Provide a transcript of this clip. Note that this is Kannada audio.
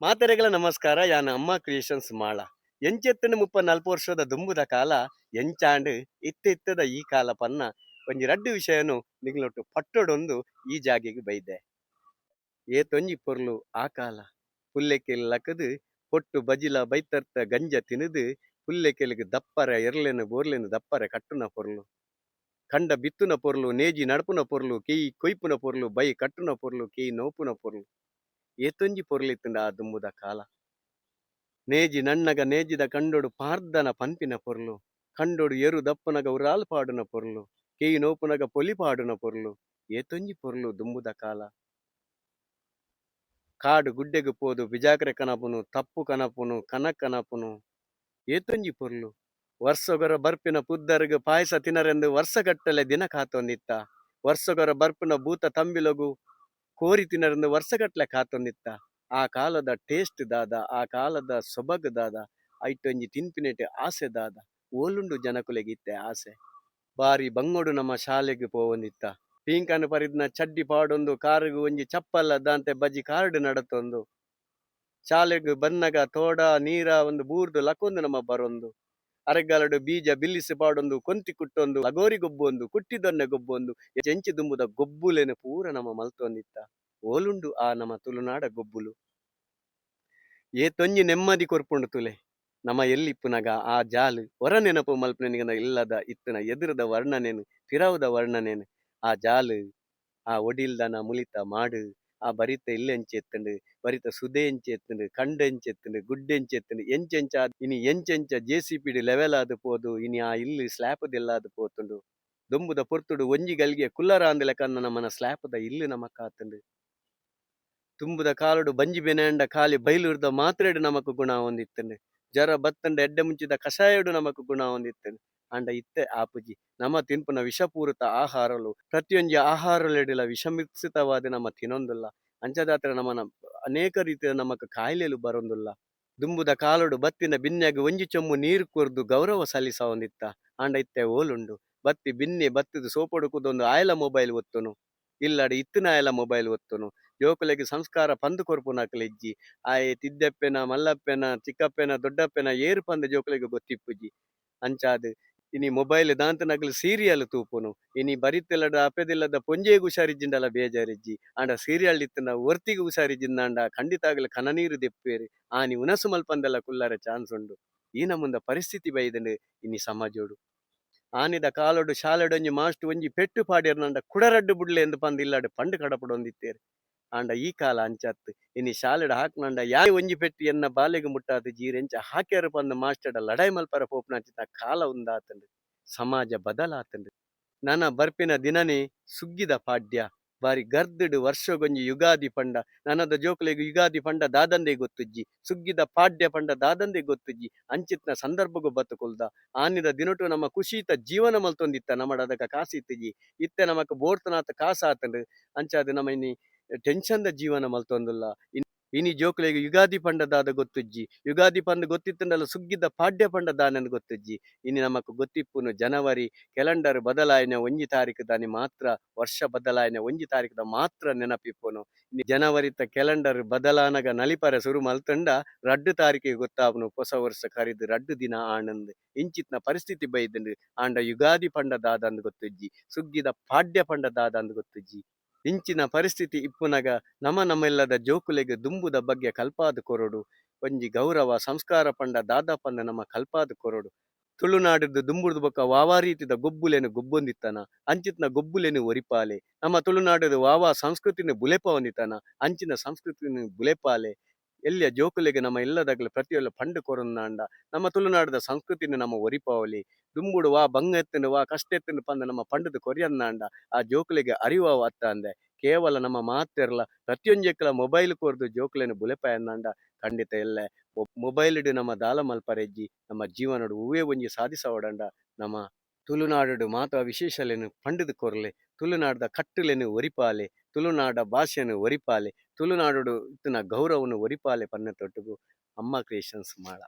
ಮಾತೆರೆಗಳ ನಮಸ್ಕಾರ ಯಾನ ಅಮ್ಮ ಕ್ರಿಯೇಷನ್ಸ್ ಮಾಳ ಎಂಚೆತ್ತನ 30-40 ವರ್ಷದ ದುಂಬುದ ಕಾಲ ಎಂಚಾಂಡ್ ಇತ್ತದ ಈ ಕಾಲ ಪನ್ನ ಒಂಜಿ ರಡ್ಡು ವಿಷಯನು ನಿಗ್ಲೊಟ್ಟು ಪಟ್ಟೊಡೊಂದು ಈ ಜಾಗೆಗೆ ಬೈದೆ ಏತೊಂಜಿ ಪೊರ್ಲು ಆ ಕಾಲ ಪುಲ್ಲೆಕೆಲ್ಲಕದು ಪೊಟ್ಟು ಬಜಿಲ ಬೈತರ್ತ ಗಂಜ ತಿನುದು ಪುಲ್ಲೆಕೆಲಿಗೆ ದಪ್ಪರೆ ಎರ್ಲೆನು ಬೋರ್ಲೆನು ದಪ್ಪರೆ ಕಟ್ಟುನ ಪೊರ್ಲು ಕಂಡ ಬಿತ್ತುನ ಪೊರ್ಲು ನೇಜಿ ನಡಪುನ ಪೊರ್ಲು ಕೇಯಿ ಕೊಯ್ಪುನ ಪೊರ್ಲು ಬೈ ಕಟ್ಟುನ ಪೊರ್ಲು ಕೇಯಿ ನೋಪುನ ಪೊರ್ಲು ಏತೊಂಜಿ ಪೊರ್ಲಿತ್ತುಂಡ ಆ ದುಂಬುದ ಕಾಲ ನೇಜಿ ನನ್ನಗ ನೇಜಿದ ಕಂಡೊಡು ಪಾರ್ದನ ಪನ್ಪಿನ ಪೊರ್ಲು ಕಂಡೊಡು ಎರು ದಪ್ಪನಗ ಉರಾಲ್ ಪಾಡುನ ಪೊರ್ಲು ಕೇಯಿ ನೋಪುನಗ ಪೊಲಿ ಪಾಡುನ ಪೊರ್ಲು ಏತೊಂಜಿ ಪೊರ್ಲು ದುಂಬುದ ಕಾಲ ಕಾಡು ಗುಡ್ಡೆಗು ಪೋದು ಬಿಜಾಕ್ರೆ ಕನಪುನು ತಪ್ಪು ಕನಪುನು ಕನಕ್ ಕನಪುನು ಏತೊಂಜಿ ಪೊರ್ಲು ವರ್ಷಗೊರ ಬರ್ಪಿನ ಪುದ್ದರ್ಗು ಪಾಯಸ ತಿನರೆಂದು ವರ್ಷಗಟ್ಟಲೆ ದಿನ ಕಾತೊಂದಿತ್ತ ವರ್ಷಗೊರ ಬರ್ಪಿನ ಭೂತ ತಂಬಿಲಗು ಕೋರಿ ತಿನ್ನರೆಂದು ವರ್ಷಗಟ್ಲೆ ಕಾತೊಂದಿತ್ತ ಆ ಕಾಲದ ಟೇಸ್ಟ್ ದಾದ ಆ ಕಾಲದ ಸೊಬಗು ದಾದ ಐಟೊಂಜಿ ತಿನ್ಪಿನೆಟೆ ಆಸೆ ದಾದ ಓಲುಂಡು ಜನಕುಲೆಗಿತ್ತೆ ಆಸೆ ಬಾರಿ ಬಂಗೋಡು ನಮ್ಮ ಶಾಲೆಗೆ ಪೋವೊಂದಿತ್ತ ಪೀಂಕನು ಪರಿದ್ನ ಚಡ್ಡಿ ಪಾಡೊಂದು ಕಾರುಗು ಒಂಜಿ ಚಪ್ಪಲ್ಲ ದಾಂತೆ ಬಜ್ಜಿ ಕಾರ್ಡ್ ನಡತೊಂದು ಶಾಲೆಗೆ ಬನ್ನಗ ತೋಡ ನೀರ ಒಂದು ಬೂರ್ದು ಲಕೊಂದು ನಮ್ಮ ಬರೊಂದು ಅರೆಗಾಲಡು ಬೀಜ ಬಿಲ್ಲಿಸಿ ಪಾಡೊಂದು ಕೊಂತಿ ಕುಟ್ಟೊಂದು ಲಗೋರಿ ಗೊಬ್ಬೊಂದು ಕುಟ್ಟಿದೊನ್ನೆ ಗೊಬ್ಬೊಂದು ಎಂಚಿ ದುಂಬುದ ಗೊಬ್ಬುಲೆನೆ ಪೂರ ನಮ್ಮ ಮಲ್ತೊಂದಿತ್ತ ಓಲುಂಡು ಆ ನಮ್ಮ ತುಳುನಾಡ ಗೊಬ್ಬುಲು ಏತೊಂಜಿ ನೆಮ್ಮದಿ ಕೊರ್ಪುಂಡು ತುಲೆ ನಮ್ಮ ಎಲ್ಲಿಪ್ಪುನಗ ಆ ಜಾಲು ಹೊರ ನೆನಪು ಮಲ್ಪನೆನಿಗನ ಇಲ್ಲದ ಇತ್ತನ ಎದುರದ ವರ್ಣನೇನು ತಿರವುದ ವರ್ಣನೇನು ಆ ಜಾಲು ಆ ಒಡಿಲ್ದನ ಮುಲಿತ ಮಾಡು ಆ ಬರಿತ ಇಲ್ಲೆಂಚೆತ್ತುಂಡು ಬರಿತ ಸುದೆ ಎಂಚೆತ್ತುಂಡು ಕಂಡೆಂಚೆತ್ತುಂಡು ಗುಡ್ಡೆಂಚೆತ್ತುಂಡು ಎಂಚೆಂಚ ಇನಿ ಎಂಚೆಂಚ ಜೆಸಿಪಿಡಿ ಲೆವೆಲ್ ಆದ್ ಪೋದು ಇನಿ ಆ ಇಲ್ಲು ಸ್ಲ್ಯಾಪದೆಲ್ಲಾದ್ ಪೋತುಂಡು ದುಂಬುದ ಪೊರ್ತುಡು ಒಂಜಿ ಗಲ್ಗೆ ಕುಲ್ಲರಾಂದ್ ಲೆಕ್ಕನ್ನ ನಮ್ಮನ ಸ್ಲ್ಯಾಪದ ಇಲ್ಲು ನಮ ಕಾತುಂಡು ತುಂಬುದ ಕಾಲುಡು ಬಂಜಿ ಬೆನೆಂಡ ಖಾಲಿ ಬೈಲುರ್ದ ಮಾತ್ರೆಡು ನಮಕ್ ಗುಣ ಹೊಂದಿತ್ತಂಡು ಜರ ಬತ್ತಂಡ ಎಡ್ಡೆ ಮುಂಚಿದ ಕಷಾಯಡು ನಮಕ್ ಗುಣ ಹೊಂದಿತ್ತಂಡು ಅಂಡ ಇತ್ತೆ ಆಪುಜಿ ನಮ್ಮ ತಿನ್ಪುನ ವಿಷಪೂರಿತ ಆಹಾರಲು ಪ್ರತಿಯೊಂಜಿ ಆಹಾರಲೆಡಿಲ ವಿಷಮಿಶ್ರಿತವಾದ ನಮ್ಮ ತಿನ್ನೊಂದುಲ್ಲ ಅಂಚದಾತ್ರ ನಮ್ಮನ ಅನೇಕ ರೀತಿಯ ನಮಕ್ ಕಾಯಿಲೆಲು ಬರೊಂದುಲ್ಲ ದುಂಬುದ ಕಾಲುಡು ಬತ್ತಿನ ಬಿನ್ನೆಗ್ ಒಂಜಿ ಚೊಮ್ಮು ನೀರು ಕೊರ್ದು ಗೌರವ ಸಲ್ಲಿಸ ಹೊಂದಿತ್ತ ಅಂಡ ಇತ್ತೆ ಓಲುಂಡು ಬತ್ತಿ ಬಿನ್ನೆ ಬತ್ತಿದ ಸೋಪೊಡುಕುದೊಂದು ಆಯಲ ಮೊಬೈಲ್ ಒತ್ತುನು ಇಲ್ಲಡಿ ಇತ್ತಿನ ಆಯಲ ಮೊಬೈಲ್ ಒತ್ತುನು ಜೋಕುಲೆಗ್ ಸಂಸ್ಕಾರ ಪಂದು ಕೊರ್ಪುನಕ್ಲೆ ಇಜ್ಜಿ ಆಯೆ ತಿದ್ದೆಪ್ಪೆನ ಮಲ್ಲಪ್ಪೆನ ಚಿಕ್ಕಪ್ಪೆನ ದೊಡ್ಡಪ್ಪೆನ ಏರು ಪಂದ್ ಜೋಕುಲೆಗ್ ಗೊತ್ತಿಪ್ಪುಜಿ ಅಂಚಾದ್ ಇನಿ ಮೊಬೈಲ್ ದಾಂತ ನಕಲ್ ಸೀರಿಯಲ್ ತೂಪುನು ಇನಿ ಬರಿತೆಲ್ಲಡ ಅಪೆದಿಲ್ಲದ ಪೊಂಜೆಗ್ ಹುಷಾರಿಜ್ಜಿಂಡಲ ಬೇಜಾರಿಜ್ಜಿ ಆಂಡ ಸೀರಿಯಲ್ ಇತ್ತಿನ ಒರ್ತಿಗೆ ಹುಷಾರಿಜ್ಜಿಂದಾಂಡ ಖಂಡಿತ ಆಗಲಿ ಕನನೀರು ದೆಪ್ಪೇರಿ ಆನಿ ಉನಸು ಮಲ್ಪಂದೆಲ್ಲ ಕುಲ್ಲರೆ ಚಾನ್ಸ್ ಉಂಡು ಈ ನಮುಂದ ಪರಿಸ್ಥಿತಿ ಬೈದಂಡು ಇನಿ ಸಮಾಜೋಡು ಆನಿದ ಕಾಲೋಡು ಶಾಲೆಡೊಂಜಿ ಮಾಸ್ಟರ್ ಒಂಜಿ ಪೆಟ್ಟು ಪಾಡಿರ್ನಂಡ ಕುಡರಡ್ಡು ಬುಡ್ಲೆ ಎಂದು ಪಂದ್ ಇಲ್ಲಾಡು ಪಂಡು ಕಡಪಡೊಂದಿತ್ತೇರು ಆಂಡ ಈ ಕಾಲ ಅಂಚತ್ತು ಇನಿ ಶಾಲೆಡ್ ಹಾಕ್ನಂಡ ಯಾಯ್ ಒಂಜಿ ಪೆಟ್ಟು ಎನ್ನ ಬಾಲೆಗ್ ಮುಟ್ಟಾದು ಜೀರೆಂಚ ಹಾಕ್ಯಾರು ಪಂದ್ ಮಾಸ್ಟರ್ಡ ಲಡಾಯಿ ಮಲ್ಪರ ಪೋಪುನಂಚಿನ ಕಾಲ ಉಂದಾತಂಡು ಸಮಾಜ ಬದಲಾತಂಡು ನನ್ನ ಬರ್ಪಿನ ದಿನನೇ ಸುಗ್ಗಿದ ಪಾಡ್ಯ ಬಾರಿ ಗರ್ದುಡು ವರ್ಷಗೊಂಜಿ ಯುಗಾದಿ ಪಂಡ ನನ್ನದ ಜೋಕುಲೆಗ್ ಯುಗಾದಿ ಪಂಡ ದಾದಂದೆ ಗೊತ್ತುಜ್ಜಿ ಸುಗ್ಗಿದ ಪಾಡ್ಯ ಪಂಡ ದಾದಂದೆ ಗೊತ್ತುಜ್ಜಿ ಅಂಚಿತ್ನ ಸಂದರ್ಭಗೂ ಬತ್ತುಕೊಲ್ದ ಆನಿದ ದಿನಟು ನಮ್ಮ ಖುಷಿತ ಜೀವನ ಮಲ್ತೊಂದಿತ್ತ ನಮ್ಮಡ ಅದಕ್ಕ ಕಾಸಿತ್ತಿಜಿ ಇತ್ತೆ ನಮಕ್ ಬೋಡ್ತನಾಥ ಕಾಸ ಆತಂಡು ಅಂಚಾದ ನಮ್ಮ ಇನಿ ಟೆನ್ಷನ್ದ ಜೀವನ ಮಲ್ತೊಂದುಲ್ಲ ಇನಿ ಜೋಕುಲೆಗ್ ಯುಗಾದಿ ಪಂಡ ದಾದ ಗೊತ್ತುಜ್ಜಿ ಯುಗಾದಿ ಪಂಡ ಗೊತ್ತಿತ್ತಂಡಲ್ಲ ಸುಗ್ಗಿದ ಪಾಡ್ಯ ಪಂಡ ದಾನಂದು ಗೊತ್ತುಜ್ಜಿ ಇನಿ ನಮಕ್ ಗೊತ್ತಿಪ್ಪುನು ಜನವರಿ ಕ್ಯಾಲೆಂಡರ್ ಬದಲಾಯನೆ ಒಂಜಿ ತಾರೀಕು ದಾನಿ ಮಾತ್ರ ವರ್ಷ ಬದಲಾಯನೆ ಒಂಜಿ ತಾರೀಕದ ಮಾತ್ರ ನೆನಪಿಪ್ಪುನು ಜನವರಿತ ಕ್ಯಾಲೆಂಡರ್ ಬದಲಾನಗ ನಲಿಪರೆ ಸುರು ಮಲ್ತಂಡ ರಡ್ಡು ತಾರೀಕಿಗೆ ಗೊತ್ತಾಪುನು ಹೊಸ ವರ್ಷ ಕರಿದು ರಡ್ಡು ದಿನ ಆನಂದ್ ಇಂಚಿತ್ನ ಪರಿಸ್ಥಿತಿ ಬೈದಂಡು ಆಂಡ ಯುಗಾದಿ ಪಂಡ ದಾದಂದು ಗೊತ್ತುಜ್ಜಿ ಸುಗ್ಗಿದ ಪಾಡ್ಯ ಪಂಡ ದಾದಂದು ಗೊತ್ತುಜ್ಜಿ ಇಂಚಿನ ಪರಿಸ್ಥಿತಿ ಇಪ್ಪುನಗ ನಮ್ಮೆಲ್ಲದ ಜೋಕುಲೆಗ್ ದುಂಬುದ ಬಗ್ಗೆ ಕಲ್ಪಾದು ಕೊರಡು ಒಂಜಿ ಗೌರವ ಸಂಸ್ಕಾರ ಪಂಡ ದಾದ ಪಂಡ ನಮ್ಮ ಕಲ್ಪಾದು ಕೊರಡು ತುಳುನಾಡಿದ್ದು ದುಂಬುರ್ದು ಬೊಕ್ಕ ವಾವಾ ರೀತಿದ ಗೊಬ್ಬುಲೆನು ಗೊಬ್ಬೊಂದಿತ್ತನ ಅಂಚಿತ್ನ ಗೊಬ್ಬುಲೆನು ಒರಿಪಾಲೆ ನಮ್ಮ ತುಳುನಾಡಿದ ವಾವಾ ಸಂಸ್ಕೃತಿನ ಬುಲೆಪ ಹೊಂದಿತ್ತನ ಅಂಚಿನ ಸಂಸ್ಕೃತಿನ ಬುಲೆಪಾಲೆ ಎಲ್ಲಿಯ ಜೋಕುಲೆಗೆ ನಮ್ಮ ಎಲ್ಲದಾಗಲಿ ಪ್ರತಿಯೊಲ್ಲ ಪಂಡು ಕೊರೊಂದಾಂಡ ನಮ್ಮ ತುಳುನಾಡದ ಸಂಸ್ಕೃತಿನ ನಮ್ಮ ಒರಿಪಾವಲಿ ದುಂಬುಡು ವಾ ಬಂಗ ಎತ್ತುಂಡು ವಾ ಕಷ್ಟ ಎತ್ತುಂಡು ಪಂದ ನಮ್ಮ ಪಂಡದ ಕೊರಿಯನ್ನಾಂಡ ಆ ಜೋಕುಲೆಗೆ ಅರಿವಾವ ಅತ್ತ ಅಂದೆ ಕೇವಲ ನಮ್ಮ ಮಾತೆರ್ಲ ಪ್ರತಿಯೊಂಜೆಕ್ಕಲ ಮೊಬೈಲ್ ಕೊರ್ದು ಜೋಕುಲೆನು ಬುಲೆಪ ಎನ್ನಾಂಡ ಖಂಡಿತ ಎಲ್ಲೆ ಮೊಬೈಲ್ ಇಡು ನಮ್ಮ ದಾಲ ಮಲ್ಪರೆಜ್ಜಿ ನಮ್ಮ ಜೀವನಡು ಹೂವೇ ಒಂಜಿ ಸಾಧಿಸವಡಂಡ ನಮ್ಮ ತುಳುನಾಡು ಮಾತ ವಿಶೇಷಲೆನು ಪಂಡಿದು ಕೊರ್ಲೆ ತುಳುನಾಡದ ಕಟ್ಟುಲೆನು ಒರಿಪಾಲೆ ತುಳುನಾಡ ಭಾಷೆನು ಒರಿಪಾಲೆ ತುಳುನಾಡು ಇತ್ತಿನ ಗೌರವನು ಒರಿಪಾಲೆ ಪನ್ನೆ ತೊಟ್ಟುಗು ಅಮ್ಮ ಕ್ರಿಯೇಷನ್ಸ್ ಮಾಳ.